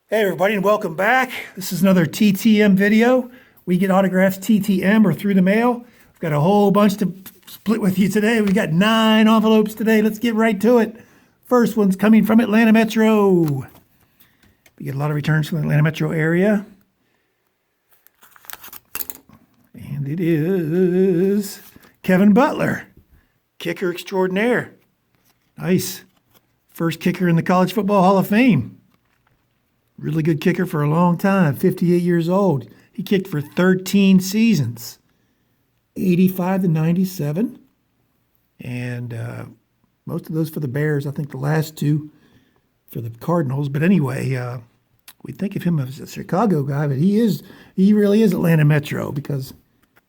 Hey everybody and welcome back. This is another TTM video. We get autographs TTM or through the mail. We've got a whole bunch to split with you today. We got 9 envelopes today. Let's get right to it. First one's coming from Atlanta Metro. We get a lot of returns from the Atlanta Metro area. And it is Kevin Butler, kicker extraordinaire. Nice. First kicker in the College Football Hall of Fame. Really good kicker for a long time, 58 years old. He kicked for 13 seasons, 85 to 97. And most of those for the Bears. I think the last 2 for the Cardinals. But anyway, we think of him as a Chicago guy, but he really is Atlanta Metro because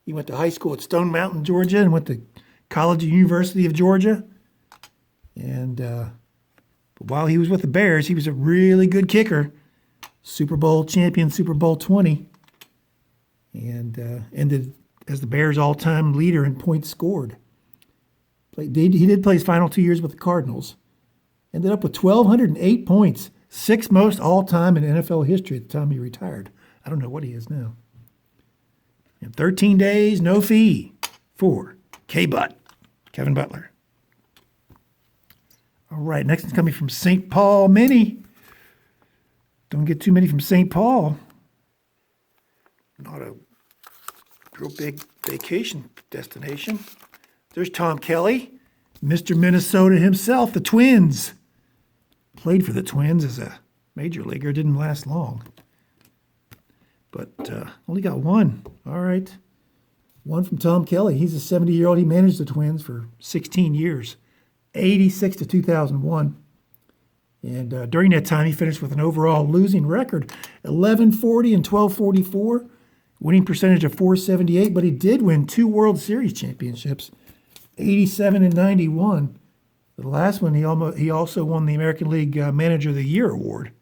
he went to high school at Stone Mountain, Georgia, and went to College and University of Georgia. And but while he was with the Bears, he was a really good kicker. Super Bowl champion, Super Bowl 20, and ended as the Bears' all-time leader in points scored. He did play his final 2 years with the Cardinals. Ended up with 1,208 points, 6th most all-time in NFL history at the time he retired. I don't know what he is now. And 13 days, no fee for K-Butt, Kevin Butler. All right, next one's coming from St. Paul Mini. Don't get too many from St. Paul. Not a real big vacation destination. There's Tom Kelly, Mr. Minnesota himself, the Twins. Played for the Twins as a major leaguer, didn't last long. But only got one. All right. One from Tom Kelly. He's a 70-year-old. He managed the Twins for 16 years, 86 to 2001. And during that time, he finished with an overall losing record, 1140 and 1244, winning percentage of .478. But he did win 2 World Series championships, 87 and 91. The last one, he also won the American League Manager of the Year award.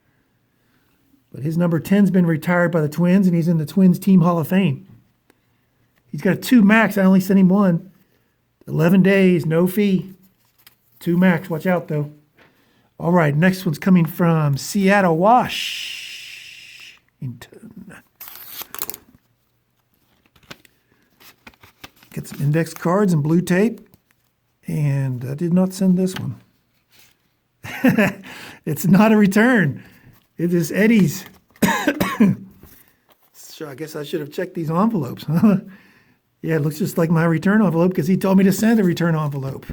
But his number 10's been retired by the Twins, and he's in the Twins Team Hall of Fame. He's got a 2 max. I only sent him 1. 11 days, no fee. 2 max. Watch out, though. All right, next one's coming from Seattle, Washington. Get some index cards and blue tape. And I did not send this one. It's not a return. It is Eddy's. So I guess I should have checked these envelopes, huh? Yeah, it looks just like my return envelope because he told me to send a return envelope.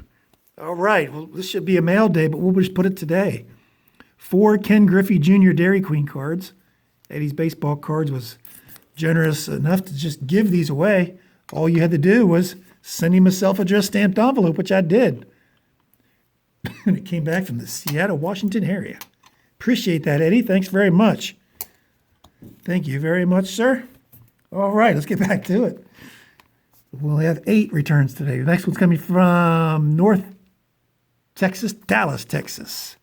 All right, well, this should be a mail day, but we'll just put it today. 4 Ken Griffey Jr. Dairy Queen cards. Eddy's baseball cards was generous enough to just give these away. All you had to do was send him a self-addressed stamped envelope, which I did. And it came back from the Seattle, Washington area. Appreciate that, Eddy. Thanks very much. Thank you very much, sir. All right, let's get back to it. We'll have 8 returns today. The next one's coming from North Texas, Dallas, Texas.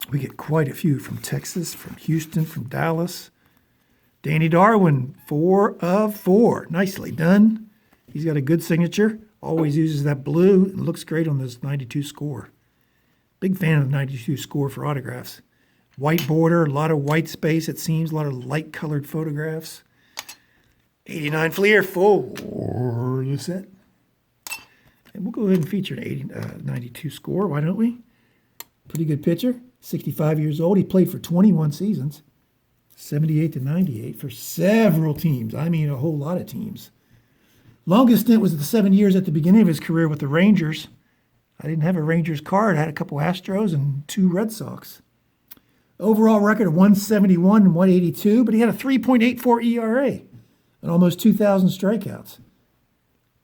We get quite a few from Texas, from Houston, from Dallas. Danny Darwin, 4 of 4. Nicely done. He's got a good signature. Always uses that blue. It looks great on this 92 score. Big fan of the 92 score for autographs. White border, a lot of white space, it seems, a lot of light-colored photographs. 89 Fleer for the set. And we'll go ahead and feature an 92 score, why don't we? Pretty good pitcher, 65 years old. He played for 21 seasons, 78 to 98 for several teams. I mean, a whole lot of teams. Longest stint was the 7 years at the beginning of his career with the Rangers. I didn't have a Rangers card. I had a couple Astros and 2 Red Sox. Overall record of 171 and 182, but he had a 3.84 ERA and almost 2,000 strikeouts.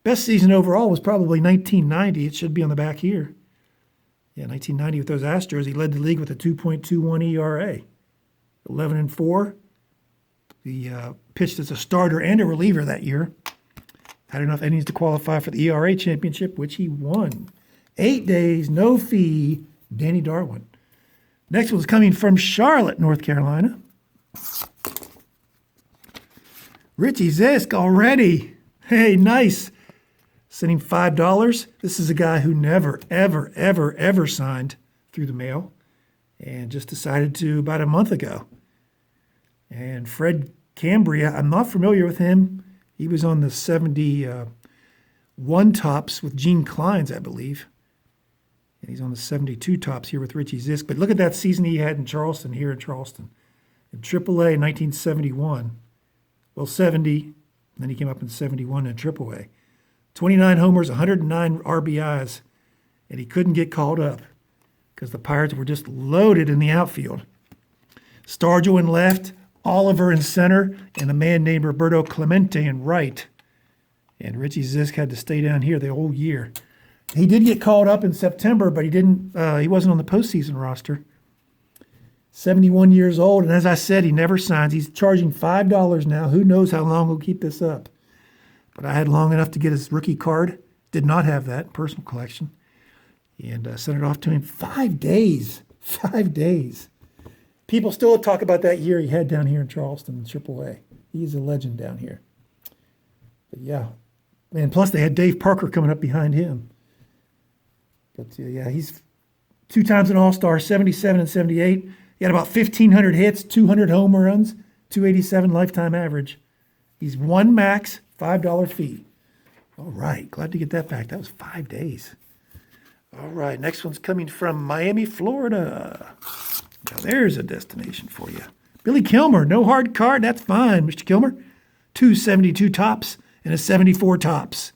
Best season overall was probably 1990. It should be on the back here. Yeah, 1990 with those Astros, he led the league with a 2.21 ERA. 11 and 4. He pitched as a starter and a reliever that year. Had enough innings to qualify for the ERA championship, which he won. 8 days, no fee, Danny Darwin. Next one's coming from Charlotte, North Carolina. Richie Zisk already. Hey, nice. Sending $5. This is a guy who never, ever, ever, ever signed through the mail. and just decided to about a month ago. And Fred Cambria, I'm not familiar with him. He was on the 71 tops with Gene Klein's, I believe. And he's on the 72 tops here with Richie Zisk. But look at that season he had in Charleston, here in Charleston. In AAA in 1971. Well, 70. And then he came up in 71 in AAA. 29 homers, 109 RBIs. And he couldn't get called up because the Pirates were just loaded in the outfield. Stargell in left, Oliver in center, and a man named Roberto Clemente in right. And Richie Zisk had to stay down here the whole year. He did get called up in September, but he didn't. He wasn't on the postseason roster. 71 years old, and as I said, he never signs. He's charging $5 now. Who knows how long he'll keep this up? But I had long enough to get his rookie card. Did not have that personal collection, and sent it off to him. 5 days. 5 days. People still talk about that year he had down here in Charleston in AAA. He's a legend down here. But yeah, and plus they had Dave Parker coming up behind him. But yeah, he's 2 times an All-Star, 77 and 78. He had about 1,500 hits, 200 home runs, 287 lifetime average. He's one max, $5 fee. All right, glad to get that back. That was 5 days. All right, next one's coming from Miami, Florida. Now there's a destination for you. Billy Kilmer, no hard card. That's fine, Mr. Kilmer. 2 72 tops and a 74 tops.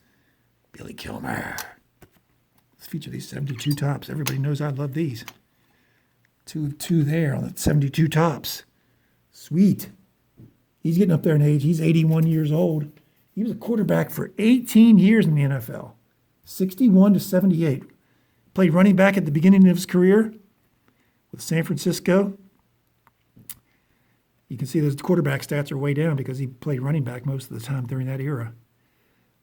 Billy Kilmer. Let's feature these 72 tops. Everybody knows I love these. 2 of 2 there on the 72 tops. Sweet. He's getting up there in age. He's 81 years old. He was a quarterback for 18 years in the NFL. 61 to 78. Played running back at the beginning of his career with San Francisco. You can see those quarterback stats are way down because he played running back most of the time during that era.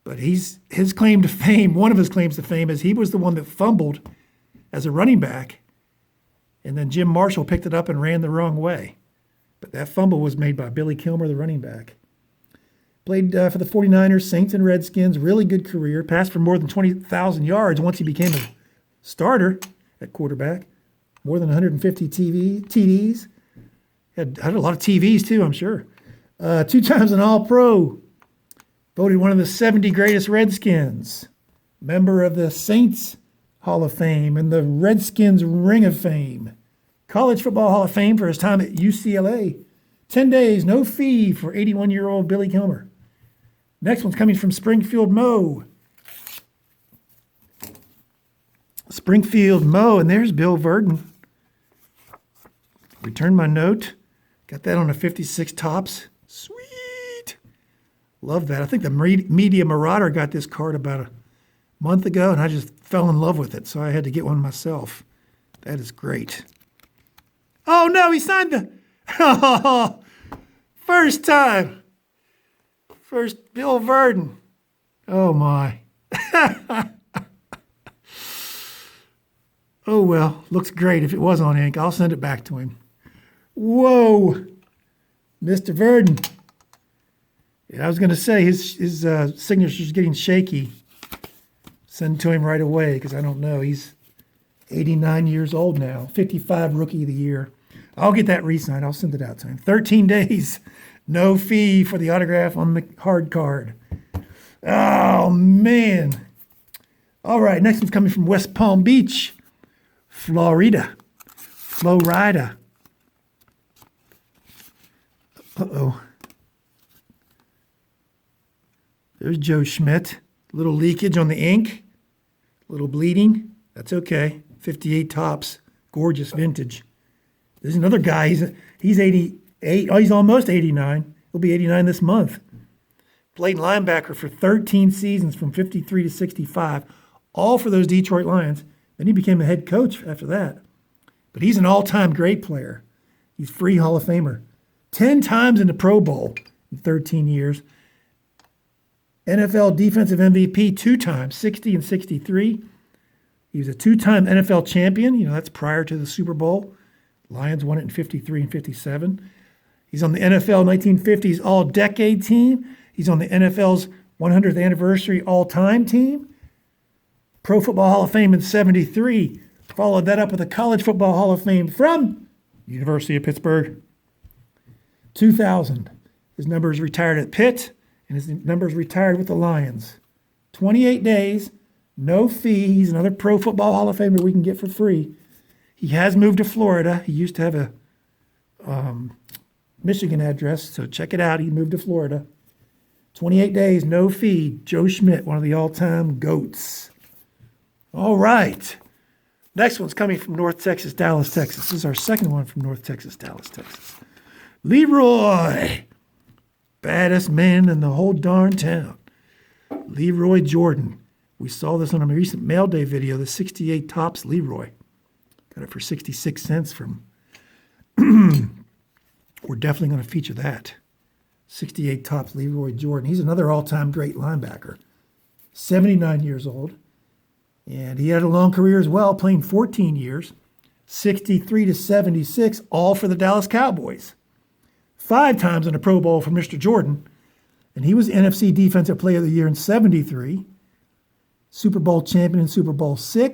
But his claim to fame, one of his claims to fame, is he was the one that fumbled as a running back, and then Jim Marshall picked it up and ran the wrong way. But that fumble was made by Billy Kilmer, the running back. Played for the 49ers, Saints, and Redskins. Really good career. Passed for more than 20,000 yards once he became a starter at quarterback. More than 150 TDs. Had a lot of TVs too, I'm sure. 2 times an All-Pro. Voted one of the 70 greatest Redskins. Member of the Saints Hall of Fame and the Redskins Ring of Fame. College Football Hall of Fame for his time at UCLA. 10 days, no fee for 81-year-old Billy Kilmer. Next one's coming from Springfield Mo. Springfield Mo, and there's Bill Virdon. Return my note. Got that on a 56 tops. Sweet. Love that. I think the Media Marauder got this card about a month ago, and I just fell in love with it, so I had to get one myself. That is great. Oh, no, he signed the... Oh, first time. First Bill Virdon. Oh, my. Oh, well, looks great. If it was on ink, I'll send it back to him. Whoa, Mr. Virdon. Yeah, I was going to say his signature's getting shaky. Send it to him right away because I don't know. He's 89 years old now, 55 Rookie of the Year. I'll get that re-signed. I'll send it out to him. 13 days, no fee for the autograph on the hard card. Oh, man. All right, next one's coming from West Palm Beach, Florida. Uh-oh. There's Joe Schmidt. Little leakage on the ink. Little bleeding. That's okay. 58 tops. Gorgeous vintage. There's another guy. He's 88. Oh, he's almost 89. He'll be 89 this month. Played linebacker for 13 seasons from 53 to 65. All for those Detroit Lions. Then he became the head coach after that. But he's an all-time great player. He's free Hall of Famer. 10 times in the Pro Bowl in 13 years. NFL Defensive MVP 2 times, 60 and 63. He was a 2-time NFL champion. You know, that's prior to the Super Bowl. Lions won it in 53 and 57. He's on the NFL 1950s All-Decade team. He's on the NFL's 100th anniversary all-time team. Pro Football Hall of Fame in 73. Followed that up with a College Football Hall of Fame from University of Pittsburgh. 2000. His number is retired at Pitt, and his number is retired with the Lions. 28 days, no fee. He's another Pro Football Hall of Famer we can get for free. He has moved to Florida. He used to have a Michigan address, so check it out. He moved to Florida. 28 days, no fee. Joe Schmidt, one of the all-time GOATs. All right. Next one's coming from North Texas, Dallas, Texas. This is our second one from North Texas, Dallas, Texas. Leroy. Baddest man in the whole darn town. Leroy Jordan. We saw this on a recent Mail Day video, the 68 Topps Leroy. Got it for 66 cents from... We're definitely going to feature that. 68 Topps Leroy Jordan. He's another all-time great linebacker. 79 years old. And he had a long career as well, playing 14 years. 63 to 76, all for the Dallas Cowboys. 5 times in a Pro Bowl for Mr. Jordan. And he was NFC Defensive Player of the Year in 73. Super Bowl champion in Super Bowl VI.